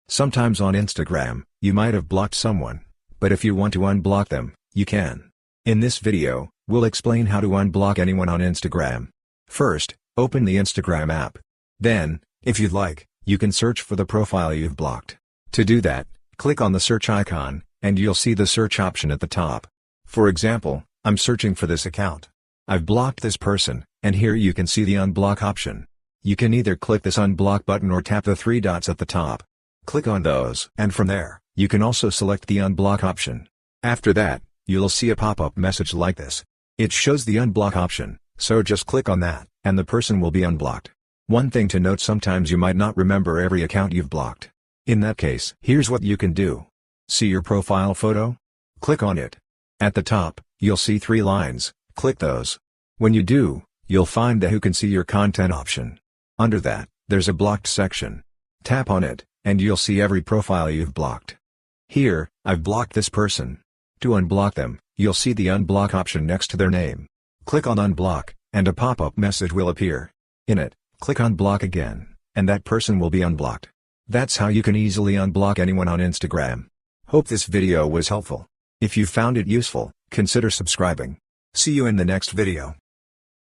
Sometimes on Instagram, you might have blocked someone, but if you want to unblock them, you can. In this video, we'll explain how to unblock anyone on Instagram. First, open the Instagram app. Then, if you'd like, you can search for the profile you've blocked. To do that, click on the search icon, and you'll see the search option at the top. For example, I'm searching for this account. I've blocked this person, and here you can see the unblock option. You can either click this unblock button or tap the three dots at the top. Click on those, and from there, you can also select the unblock option. After that, you'll see a pop-up message like this. It shows the unblock option, so just click on that, and the person will be unblocked. One thing to note: sometimes you might not remember every account you've blocked. In that case, here's what you can do. See your profile photo? Click on it. At the top, you'll see 3 lines, click those. When you do, you'll find the Who Can See Your Content option. Under that, there's a blocked section. Tap on it, and you'll see every profile you've blocked. Here, I've blocked this person. To unblock them, you'll see the unblock option next to their name. Click on unblock, and a pop-up message will appear. In it, click unblock again, and that person will be unblocked. That's how you can easily unblock anyone on Instagram. Hope this video was helpful. If you found it useful, consider subscribing. See you in the next video.